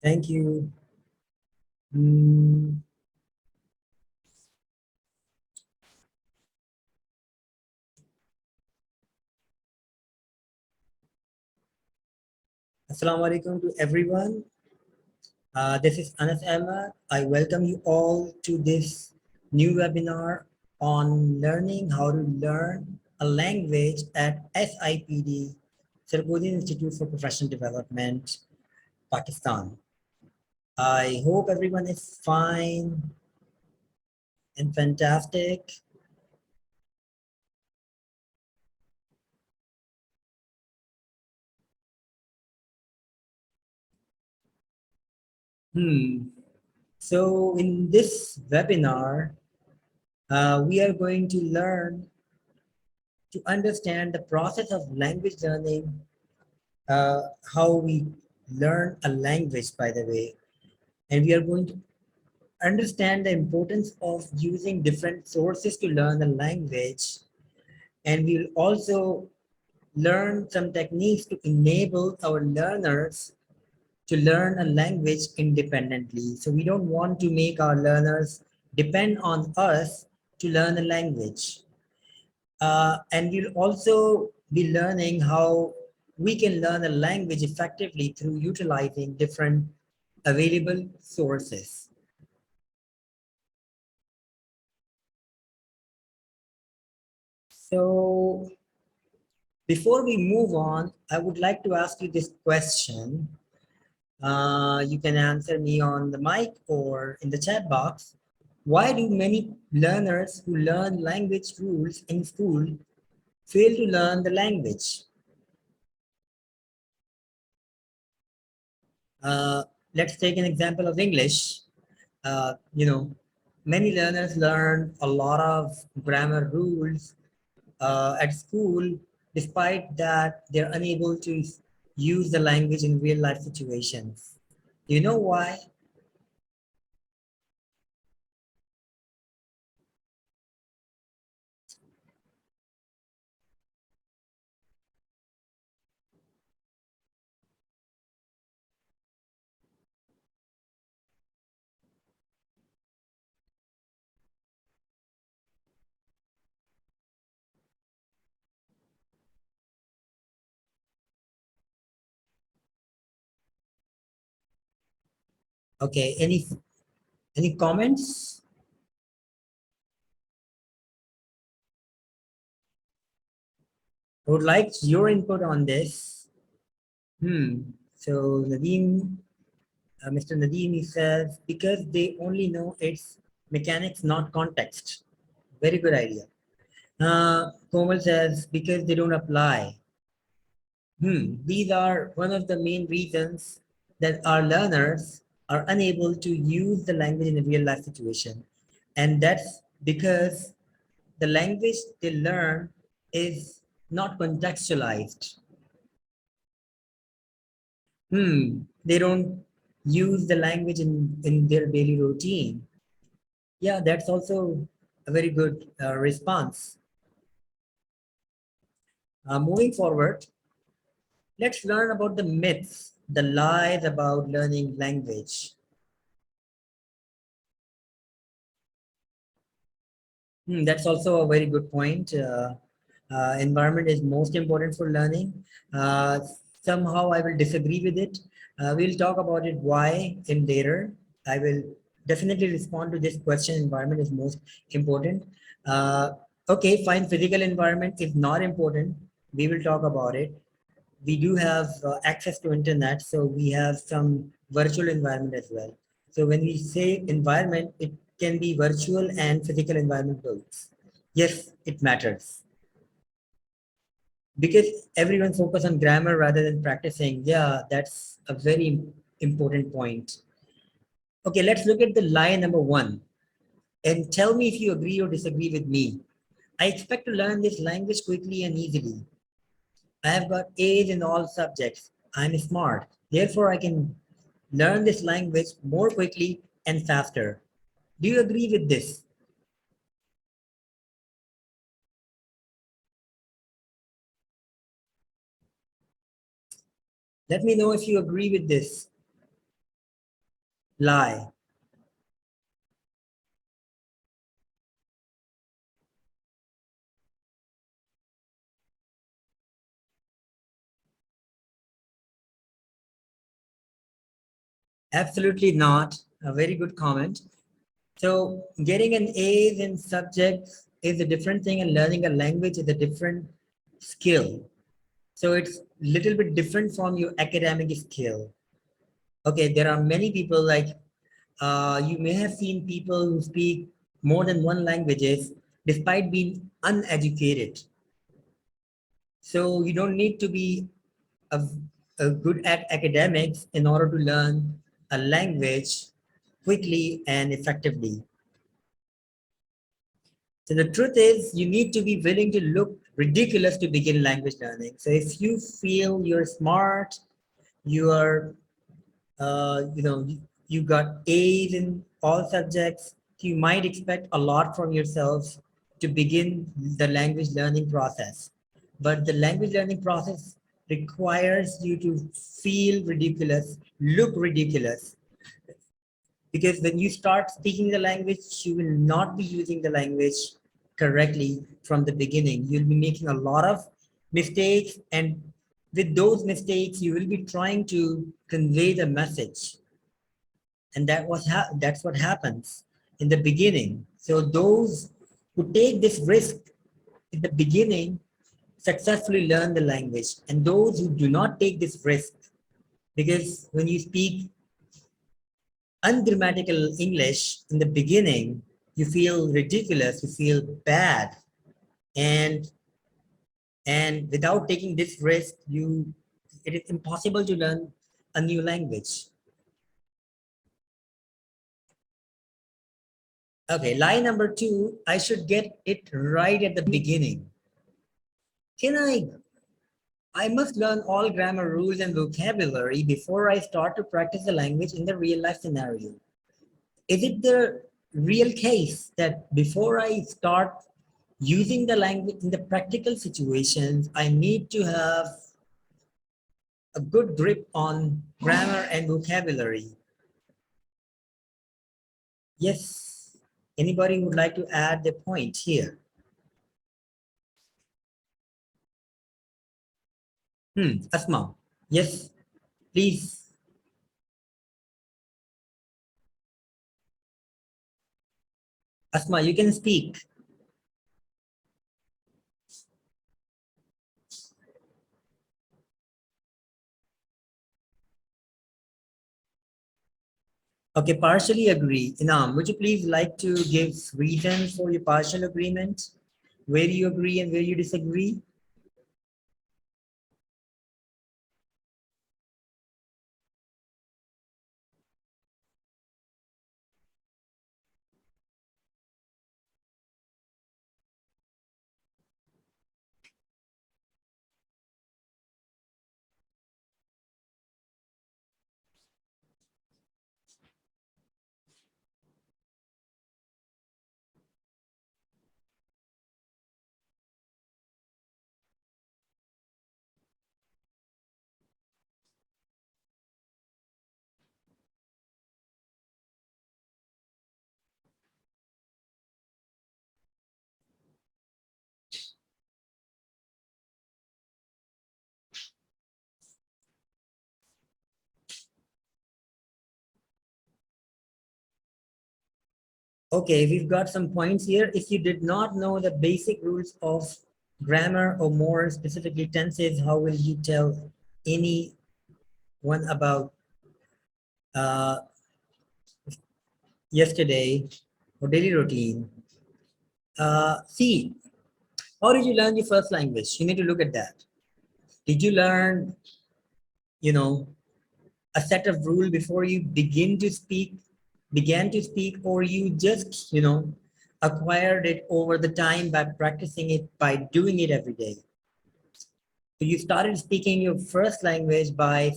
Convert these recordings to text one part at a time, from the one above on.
Thank you. Mm, Assalamu alaikum to everyone. This is Anas Ahmad. I welcome you all to this new webinar on learning how to learn a language at SIPD, Sarkodhi Institute for Professional Development, Pakistan. I hope everyone is fine and fantastic. Hmm. So in this webinar, we are going to learn to understand the process of language learning, uh, how we learn a language, by the way, and we are going to understand the importance of using different sources to learn a language, and we'll also learn some techniques to enable our learners to learn a language independently. So we don't want to make our learners depend on us to learn a language. And we'll also be learning how we can learn a language effectively through utilizing different available sources. So before we move on, I would like to ask you this question. You can answer me on the mic or in the chat box. Why do many learners who learn language rules in school fail to learn the language? Uh, let's take an example of English. You know, many learners learn a lot of grammar rules at school, despite that they're unable to use the language in real life situations. Do you know why? Okay, any comments? I would like your input on this. So Nadeem, Mr. Nadeem, he says, because they only know its mechanics, not context. Very good idea. Komal says, because they don't apply. These are one of the main reasons that our learners are unable to use the language in a real life situation. And that's because the language they learn is not contextualized. They don't use the language in their daily routine. Yeah, that's also a very good response. Moving forward, let's learn about the myths, the lies about learning language. That's also a very good point. Environment is most important for learning. Uh, Somehow I will disagree with it. We'll talk about it why in later. I will definitely respond to this question. Environment is most important. Uh, okay, fine. Physical environment is not important. We will talk about it. We do have access to internet, so we have some virtual environment as well. So when we say environment, it can be virtual and physical environment both. Yes, it matters because everyone focus on grammar rather than practicing. Yeah, that's a very important point. Okay, let's look at the lie number one and tell me if you agree or disagree with me. I expect to learn this language quickly and easily. I have got A's in all subjects. I'm smart. Therefore, I can learn this language more quickly and faster. Do you agree with this? Let me know if you agree with this. lie. Absolutely not. A very good comment. So getting an A in subjects is a different thing, and learning a language is a different skill. So it's little bit different from your academic skill. Okay, there are many people like you may have seen people who speak more than one languages despite being uneducated. So you don't need to be a, a good at academics in order to learn a language quickly and effectively. So the truth is you need to be willing to look ridiculous to begin language learning. So if you feel you're smart, you are you got A's in all subjects, you might expect a lot from yourself to begin the language learning process. But the language learning process requires you to feel ridiculous, look ridiculous, because when you start speaking the language, you will not be using the language correctly from the beginning. You'll be making a lot of mistakes, and with those mistakes, you will be trying to convey the message, and that's what happens in the beginning. So those who take this risk in the beginning successfully learn the language, and those who do not take this risk, because when you speak ungrammatical English in the beginning, you feel ridiculous, you feel bad, and without taking this risk, it is impossible to learn a new language. Okay, lie number two, I should get it right at the beginning. Can I must learn all grammar rules and vocabulary before I start to practice the language in the real life scenario. Is it the real case that before I start using the language in the practical situations, I need to have a good grip on grammar and vocabulary? Yes. Anybody would like to add the point here? Asma. Yes, please. Asma, you can speak. Okay, partially agree. Inam, would you please like to give reasons for your partial agreement? Where you agree and where you disagree? Okay, we've got some points here. If you did not know the basic rules of grammar, or more specifically tenses, how will you tell anyone about uh, yesterday or daily routine? See, how did you learn your first language? You need to look at that. Did you learn, you know, a set of rule before you began to speak, or you just, acquired it over the time by practicing it, by doing it every day? So you started speaking your first language by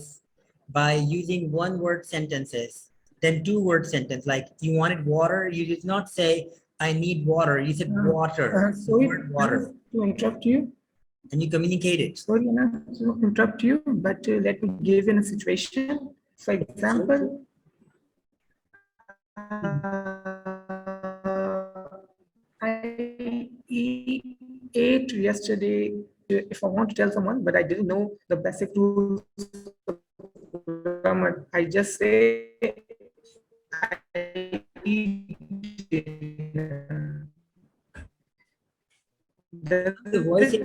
using one word sentences, then two word sentence. Like you wanted water, you did not say I need water. You said water. Sorry Water. to interrupt you. And you communicated. Sorry to interrupt you, but let me give you a situation. For example, I ate yesterday. If I want to tell someone, but I didn't know the basic rules of grammar, I just say I eat dinner. Does Your it voice is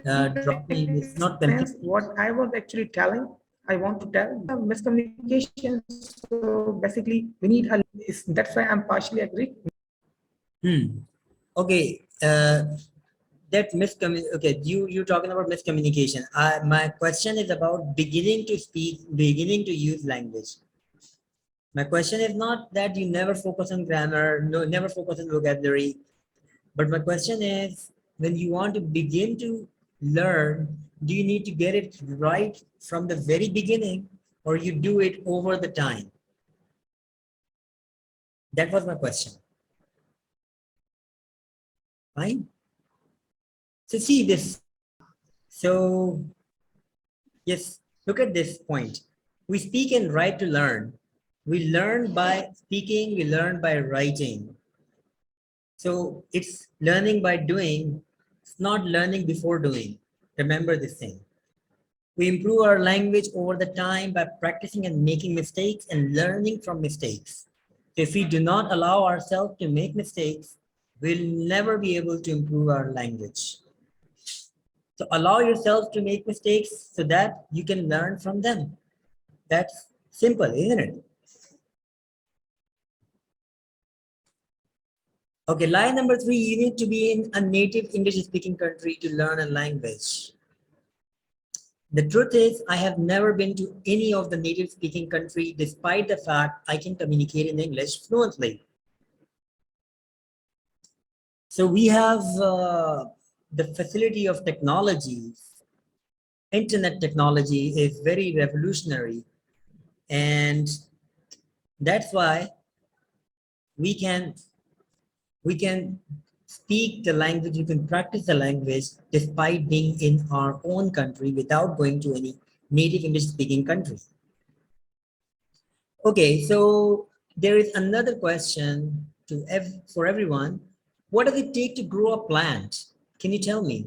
make dropping. sense? It's not What I consistent. was actually telling, I want to tell miscommunication. So basically, we need a. That's why I'm partially agree. Hmm. Okay. That miscommunication. Okay, you're talking about miscommunication. My question is about beginning to speak, beginning to use language. My question is not that you never focus on grammar, no, never focus on vocabulary. But my question is, when you want to begin to learn, do you need to get it right from the very beginning, or you do it over the time? That was my question. Fine. So see this. So yes, look at this point. We speak and write to learn. We learn by speaking, we learn by writing. So it's learning by doing, it's not learning before doing. Remember this thing. We improve our language over the time by practicing and making mistakes and learning from mistakes. If we do not allow ourselves to make mistakes, we'll never be able to improve our language. So allow yourself to make mistakes so that you can learn from them. That's simple, isn't it? Okay, line number 3, you need to be in a native English speaking country to learn a language. The truth is, I have never been to any of the native speaking country despite the fact I can communicate in English fluently. So we have the facility of technologies. Internet technology is very revolutionary, and that's why we can we can speak the language, we can practice the language despite being in our own country without going to any native English speaking country. Okay, so there is another question for everyone. What does it take to grow a plant? Can you tell me?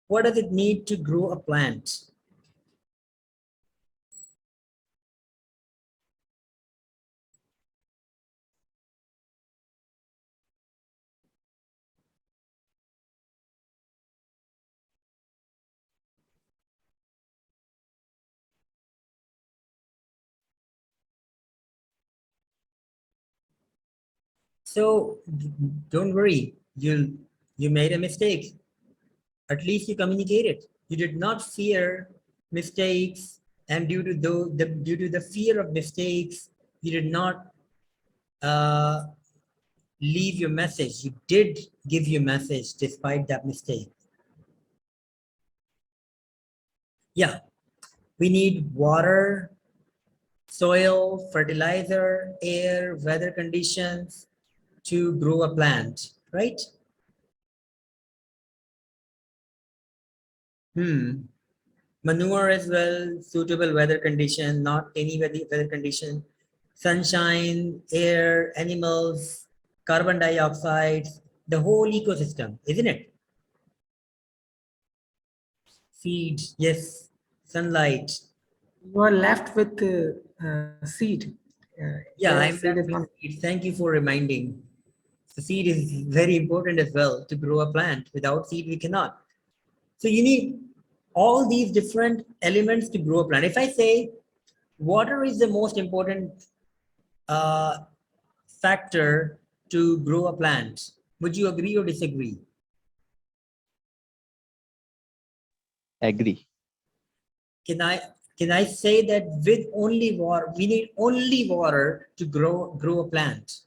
What does it need to grow a plant? So don't worry, you made a mistake. At least you communicated. You did not fear mistakes, and due to the fear of mistakes, you did not uh, leave your message. You did give your message despite that mistake. Yeah, we need water, soil, fertilizer, air, weather conditions to grow a plant, right? Hmm. Manure as well, suitable weather condition, not any weather condition. Sunshine, air, animals, carbon dioxide, the whole ecosystem, isn't it? Seed, yes, sunlight. You are left with seed. Yeah, Where I'm seed is left with not. seed. Thank you for reminding. The seed is very important as well to grow a plant. Without seed, we cannot. So you need all these different elements to grow a plant. If I say water is the most important uh, factor to grow a plant, would you agree or disagree? Agree. Can I can I say that with only water, we need only water to grow a plant?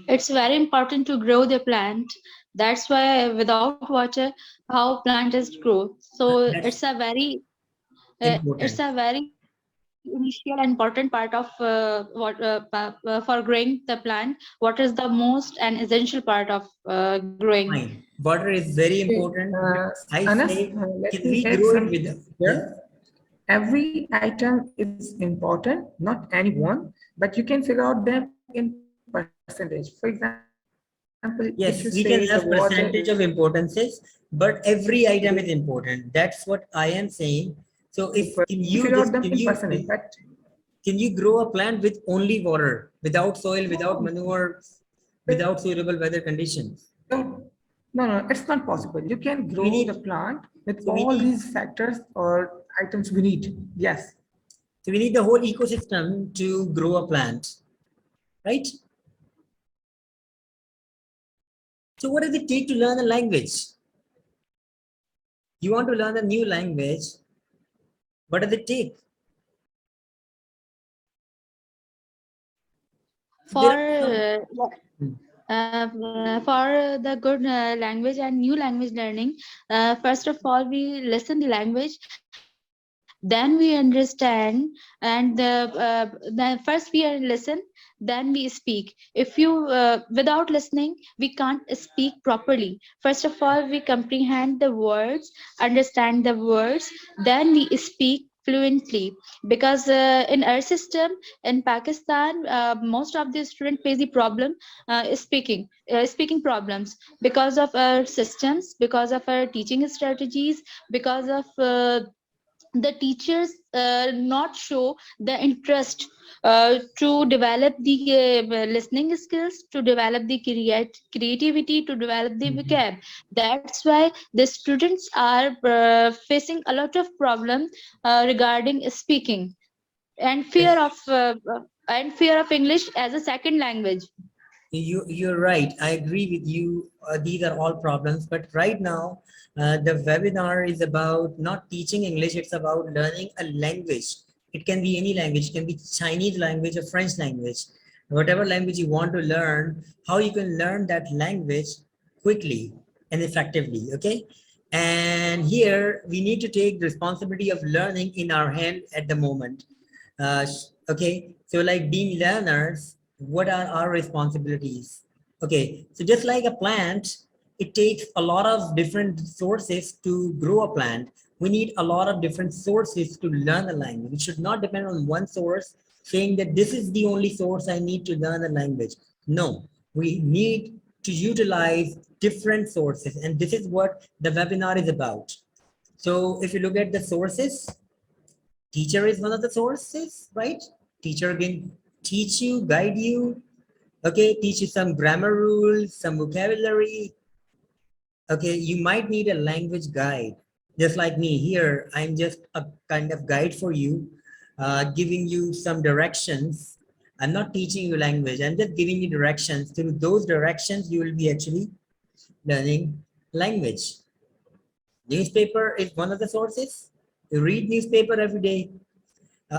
It's very important to grow the plant. That's why without water, how plant is grow. So That's it's a very important. important. initial and important part of for growing the plant? What is the most and essential part of growing? Fine. Water is very Okay, important, but I Anas, say, let can me we add grow it some with, yeah? here. Every item is important, not any one, but you can figure out them in percentage. For example, if you say the water is Yes, we can have percentage of importances, but every item is important. That's what I am saying. So equal, if you can can figure you out just them in percentage, but can you grow a plant with only water, without soil, without no, manure, without suitable weather conditions? no, no, it's not possible. You can We grow the need plant with so we all need these factors or items we need. Yes. so we need the whole ecosystem to grow a plant, right? So what does it take to learn a language? You want to learn a new language, what does it take? There For are some. for the good language and new language learning, first of all we listen the language, then we understand, and then first we listen, then we speak. If you without listening we can't speak properly. First of all we comprehend the words, understand the words, then we speak fluently. Because in our system in Pakistan, most of the student face the problem, speaking problems, because of our systems, because of our teaching strategies, because of the teachers not show the interest to develop the listening skills, to develop the creativity, to develop the Mhm. vocab. That's why the students are facing a lot of problem regarding speaking, and Yes. fear of English as a second language. You're right. I agree with you. These are all problems. But right now, the webinar is about not teaching English. It's about learning a language. It can be any language. It can be Chinese language or French language. Whatever language you want to learn, how you can learn that language quickly and effectively. Okay. And here we need to take the responsibility of learning in our hand at the moment. Okay, so like being learners, what are our responsibilities? Okay, so just like a plant, it takes a lot of different sources to grow a plant. We need a lot of different sources to learn a language. We should not depend on one source saying that this is the only source I need to learn a language. No, we need to utilize different sources, and this is what the webinar is about. So if you look at the sources, teacher is one of the sources, right? Teacher can teach you, guide you, okay, teach you some grammar rules, some vocabulary. Okay, you might need a language guide. Just like me here, I'm just a kind of guide for you, giving you some directions. I'm not teaching you language, I'm just giving you directions. Through those directions, you will be actually learning language. Newspaper is one of the sources. You read newspaper every day,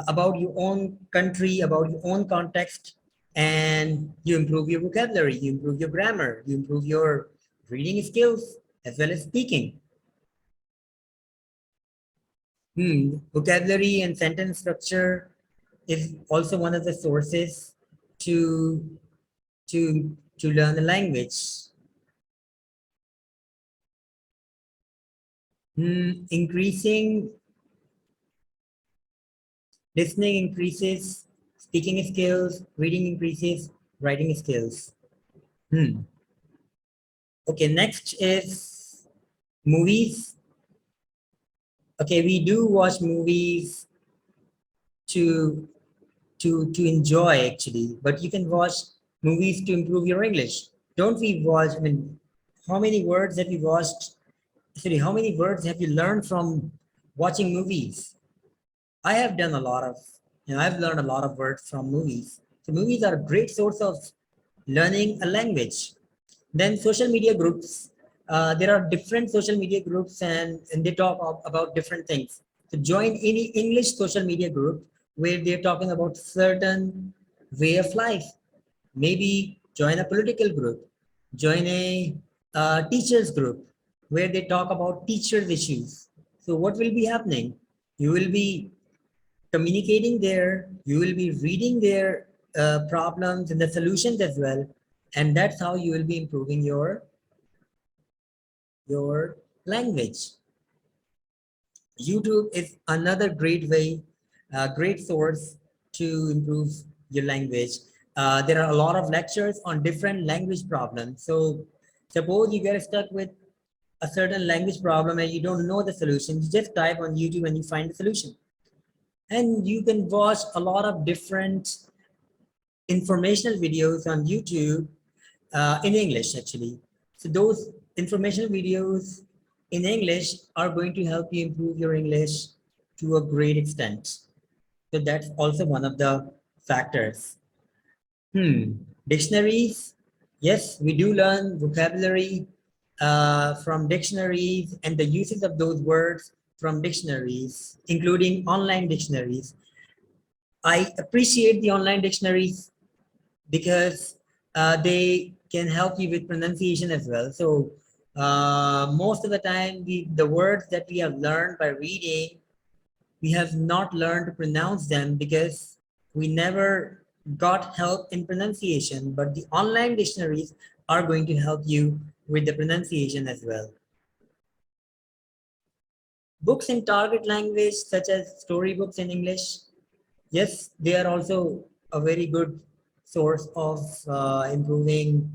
about your own country, about your own context, and you improve your vocabulary, you improve your grammar, you improve your reading skills as well as speaking. Vocabulary and sentence structure is also one of the sources to to learn a language. Increasing listening increases speaking skills, reading increases writing skills. Okay, next is movies. Okay, we do watch movies to to enjoy actually, but you can watch movies to improve your English. Don't we watch? I mean, how many words have you watched? Sorry, how many words have you learned from watching movies? I have done a lot of, I've learned a lot of words from movies. So movies are a great source of learning a language. Then social media groups. There are different social media groups, and they talk about different things. So join any English social media group where they're talking about certain way of life. Maybe join a political group, join a teachers group where they talk about teachers issues. So what will be happening? You will be communicating there, you will be reading their problems and the solutions as well, and that's how you will be improving your language. YouTube is another great way, great source to improve your language. There are a lot of lectures on different language problems. So suppose you get stuck with a certain language problem and you don't know the solution, you just type on YouTube and you find the solution. And you can watch a lot of different informational videos on YouTube in English actually. So those informational videos in English are going to help you improve your English to a great extent. So that's also one of the factors. Dictionaries. Yes, we do learn vocabulary from dictionaries and the uses of those words from dictionaries, including online dictionaries. I appreciate the online dictionaries because they can help you with pronunciation as well. So most of the time, the words that we have learned by reading, we have not learned to pronounce them because we never got help in pronunciation. But the online dictionaries are going to help you with the pronunciation as well. Books in target language, such as storybooks in English, yes, they are also a very good source of improving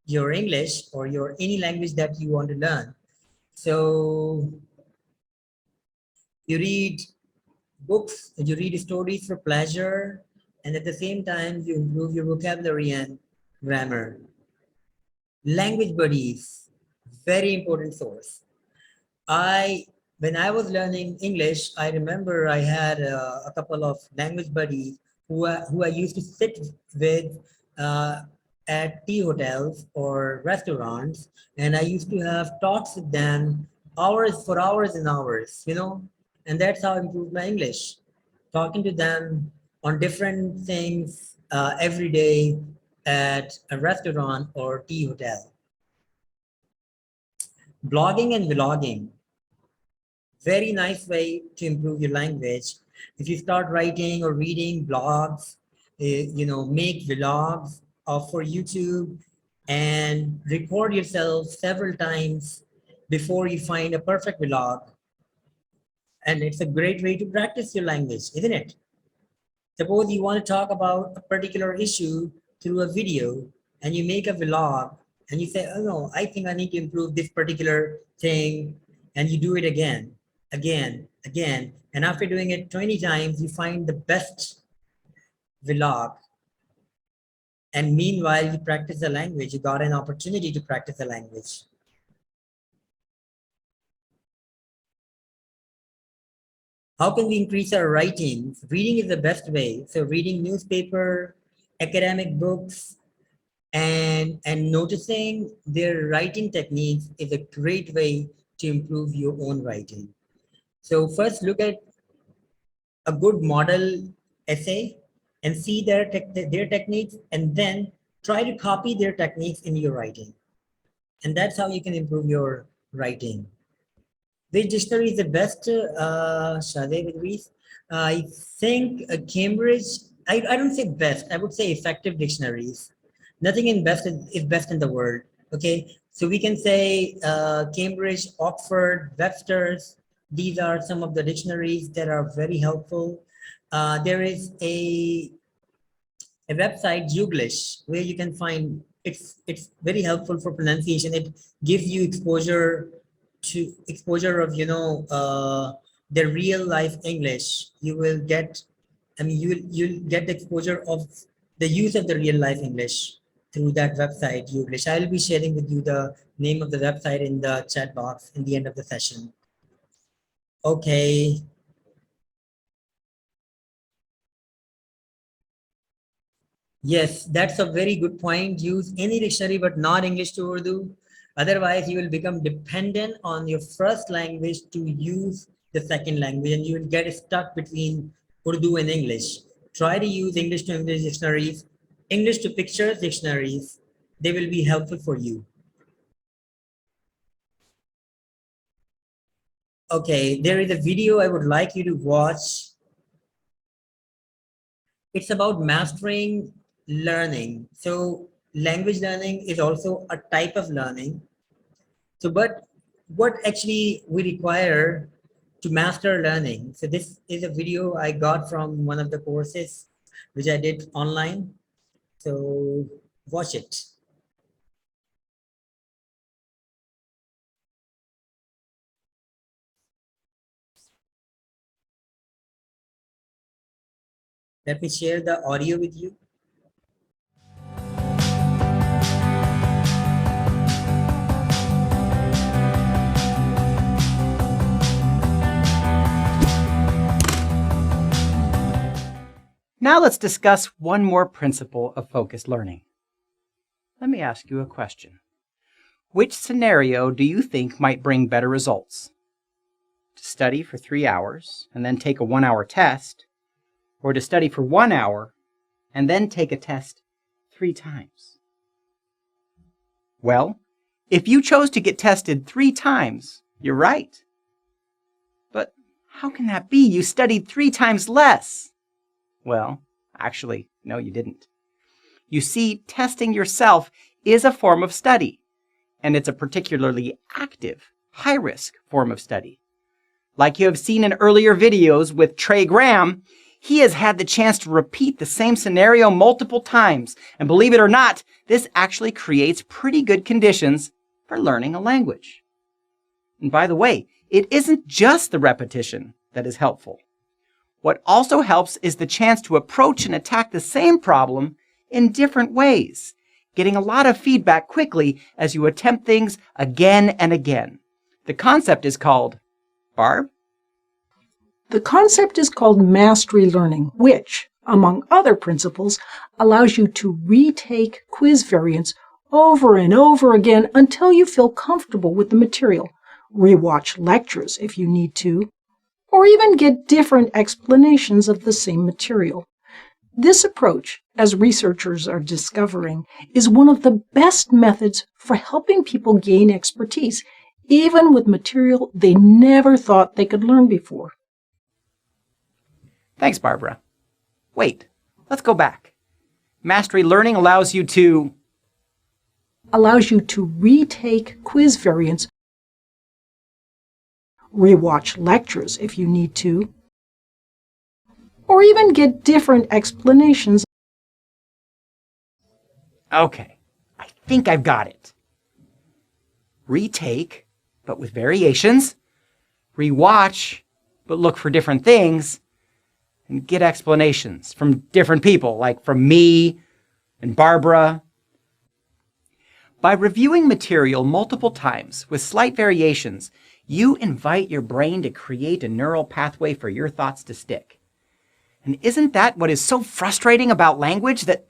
your English or your any language that you want to learn. So you read books, you read stories for pleasure, and at the same time you improve your vocabulary and grammar. Language buddies, very important source. I when I was learning English, I remember I had a couple of language buddies who I used to sit with uh, at tea hotels or restaurants, and I used to have talks with them hours and hours, and that's how I improved my English, talking to them on different things every day at a restaurant or tea hotel. Blogging and vlogging, very nice way to improve your language. If you start writing or reading blogs, make vlogs for YouTube and record yourself several times before you find a perfect vlog. And it's a great way to practice your language, isn't it? Suppose you want to talk about a particular issue through a video and you make a vlog and you say, oh no, I think I need to improve this particular thing. And you do it again, again. And after doing it 20 times, you find the best vlog. And meanwhile, you practice the language. You got an opportunity to practice the language. How can we increase our writing? Reading is the best way. So reading newspaper, academic books, and noticing their writing techniques is a great way to improve your own writing. So first look at a good model essay and see their techniques, and then try to copy their techniques in your writing. And that's how you can improve your writing. Which dictionary is the best, Shade with Reese? I think Cambridge, I don't say best, I would say effective dictionaries. Nothing in best is best in the world. Okay, so we can say Cambridge, Oxford, Webster's. These are some of the dictionaries that are very helpful. There is a website, Juglish, where you can find it's very helpful for pronunciation. It gives you exposure of the real life English. You will get, I mean, you'll get the exposure of the use of the real life English through that website, English. I'll be sharing with you the name of the website in the chat box in the end of the session. Okay. Yes, that's a very good point. Use any dictionary, but not English to Urdu. Otherwise, you will become dependent on your first language to use the second language, and you will get stuck between Urdu and English. Try to use English to English dictionaries, English to pictures dictionaries. They will be helpful for you. Okay, there is a video I would like you to watch. It's about mastering learning. So language learning is also a type of learning. So, but what actually we require to master learning? So this is a video I got from one of the courses which I did online. So watch it. Let me share the audio with you. Now let's discuss one more principle of focused learning. Let me ask you a question. Which scenario do you think might bring better results? To study for 3 hours and then take a 1-hour test, or to study for 1 hour and then take a test 3 times? Well, if you chose to get tested 3 times, you're right. But how can that be? You studied 3 times less. Well, actually, no, you didn't. You see, testing yourself is a form of study, and it's a particularly active, high-risk form of study. Like you have seen in earlier videos with Trey Graham, he has had the chance to repeat the same scenario multiple times, and believe it or not, this actually creates pretty good conditions for learning a language. And by the way, it isn't just the repetition that is helpful. What also helps is the chance to approach and attack the same problem in different ways, getting a lot of feedback quickly as you attempt things again and again. The concept is called, Barb? The concept is called mastery learning, which, among other principles, allows you to retake quiz variants over and over again until you feel comfortable with the material, rewatch lectures if you need to, or even get different explanations of the same material. This approach, as researchers are discovering, is one of the best methods for helping people gain expertise, even with material they never thought they could learn before. Thanks, Barbara. Wait, let's go back. Mastery learning allows you to retake quiz variants, rewatch lectures if you need to, or even get different explanations. Okay, I think I've got it. Retake, but with variations. Rewatch, but look for different things. And get explanations from different people, like from me and Barbara. By reviewing material multiple times with slight variations, you invite your brain to create a neural pathway for your thoughts to stick. And isn't that what is so frustrating about language? That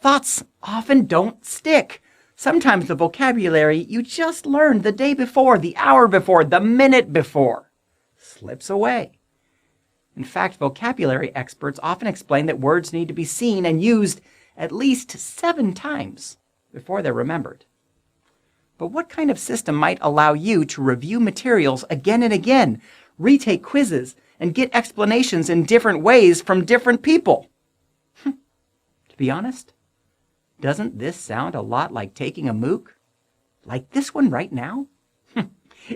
thoughts often don't stick. Sometimes the vocabulary you just learned the day before, the hour before, the minute before slips away. In fact, vocabulary experts often explain that words need to be seen and used at least 7 times before they're remembered. But what kind of system might allow you to review materials again and again, retake quizzes, and get explanations in different ways from different people? To be honest, doesn't this sound a lot like taking a MOOC? Like this one right now?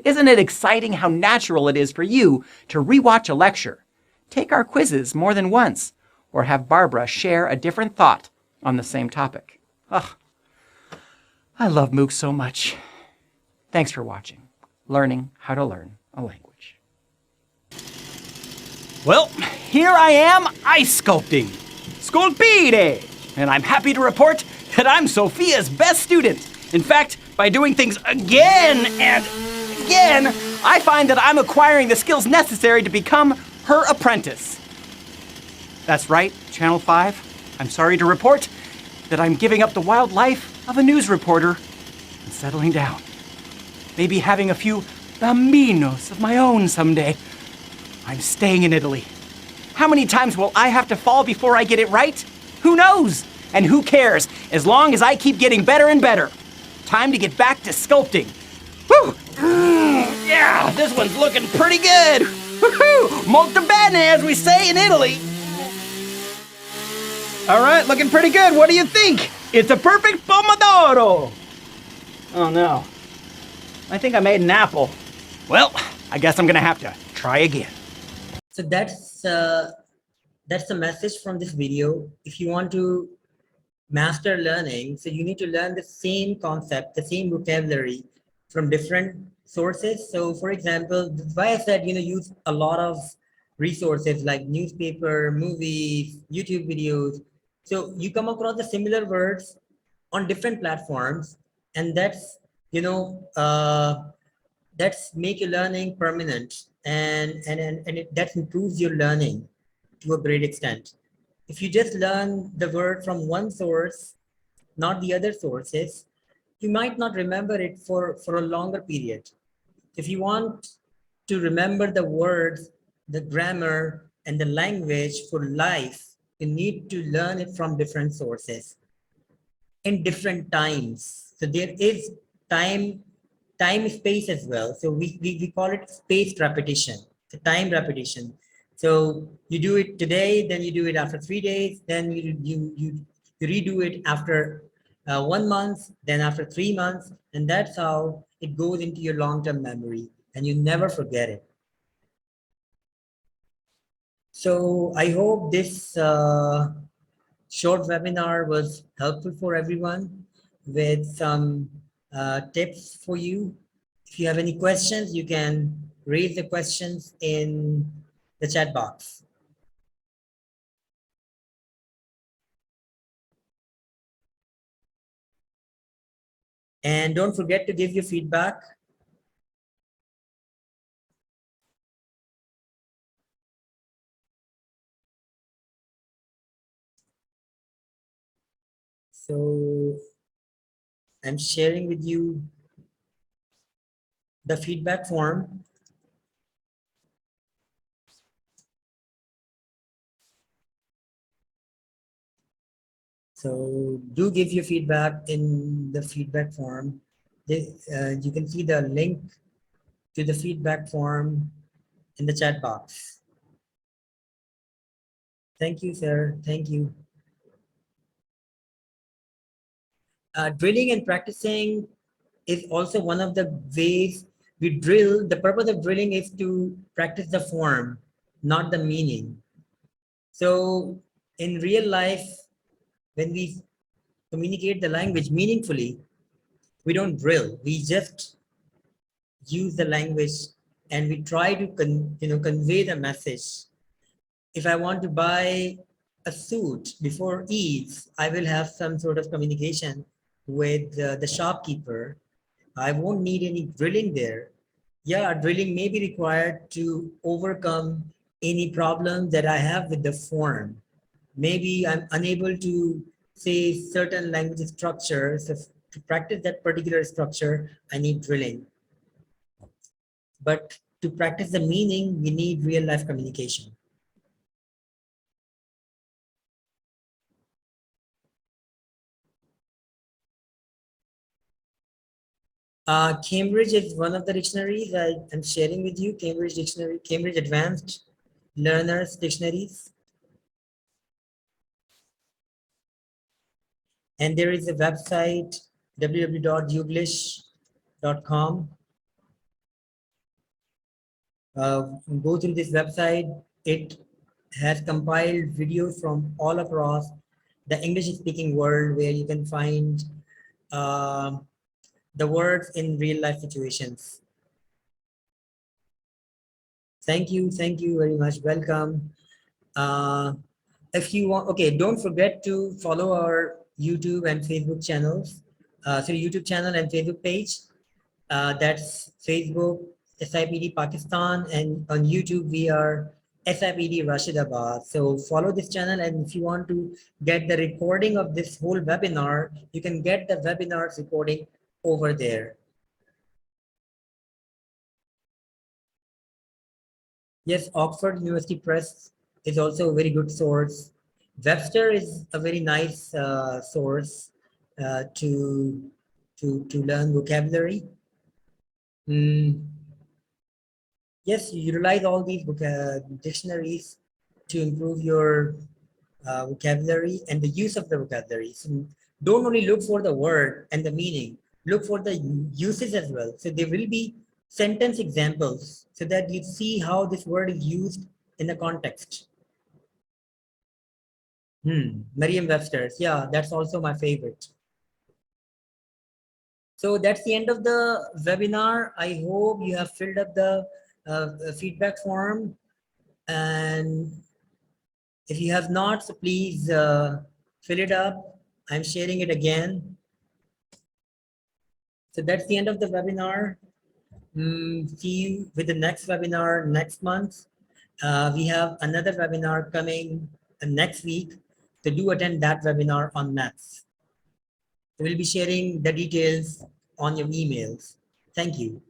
Isn't it exciting how natural it is for you to rewatch a lecture, take our quizzes more than once, or have Barbara share a different thought on the same topic? Ugh. I love MOOCs so much. Thanks for watching, learning how to learn a language. Well, here I am ice sculpting. Sculpire! And I'm happy to report that I'm Sophia's best student. In fact, by doing things again and again, I find that I'm acquiring the skills necessary to become her apprentice. That's right, Channel 5. I'm sorry to report that I'm giving up the wild life of a news reporter and settling down. Maybe having a few bambinos of my own someday. I'm staying in Italy. How many times will I have to fall before I get it right? Who knows? And who cares, as long as I keep getting better and better. Time to get back to sculpting. Woo! Yeah, this one's looking pretty good. Woohoo! Molto bene, as we say in Italy. All right, looking pretty good. What do you think? It's a perfect pomodoro. Oh no. I think I made an apple. Well, I guess I'm gonna have to try again. So that's the message from this video. If you want to master learning, so you need to learn the same concept, the same vocabulary from different sources. So for example, that's why I said, use a lot of resources like newspaper, movies, YouTube videos. So you come across the similar words on different platforms, and you know, uh, that's make your learning permanent, that improves your learning to a great extent. If you just learn the word from one source, not the other sources, you might not remember it for a longer period. If you want to remember the words, the grammar, and the language for life, you need to learn it from different sources in different times. So there is time, space as well. So we call it spaced repetition, the time repetition. So you do it today, then you do it after 3 days, then you redo it after 1 month, then after 3 months, and that's how it goes into your long-term memory, and you never forget it. So I hope this short webinar was helpful for everyone with some tips for you. If you have any questions, you can raise the questions in the chat box. And don't forget to give your feedback. So I'm sharing with you the feedback form. So do give your feedback in the feedback form. You can see the link to the feedback form in the chat box. Thank you, sir. Thank you. Drilling and practicing is also one of the ways we drill. The purpose of drilling is to practice the form, not the meaning. So in real life, when we communicate the language meaningfully, we don't drill. We just use the language and we try to convey the message. If I want to buy a suit before Eid, I will have some sort of communication with the shopkeeper. I won't need any drilling there. Yeah, drilling may be required to overcome any problem that I have with the form. Maybe I'm unable to say certain language structures. So to practice that particular structure, I need drilling. But to practice the meaning, we need real life communication. Cambridge is one of the dictionaries I'm sharing with you. Cambridge Dictionary, Cambridge Advanced Learners Dictionaries. And there is a website, www.uglish.com. Go through this website. It has compiled videos from all across the English-speaking world where you can find the words in real-life situations. Thank you very much. Welcome. If you want, okay, don't forget to follow our YouTube and Facebook channels. So YouTube channel and Facebook page. That's Facebook, SIPD Pakistan, and on YouTube we are SIPD Rashidabad. So follow this channel, and if you want to get the recording of this whole webinar, you can get the webinar's recording over there. Yes, Oxford University Press is also a very good source. Webster is a very nice source to learn vocabulary. Yes, you utilize all these dictionaries to improve your vocabulary and the use of the vocabulary. So don't only look for the word and the meaning, look for the uses as well. So there will be sentence examples so that you see how this word is used in the context. Merriam-Webster's. Yeah, that's also my favorite. So that's the end of the webinar. I hope you have filled up the feedback form. And if you have not, so please fill it up. I'm sharing it again. So that's the end of the webinar. See you with the next webinar next month. We have another webinar coming next week. So do attend that webinar on maths. We'll be sharing the details on your emails. Thank you.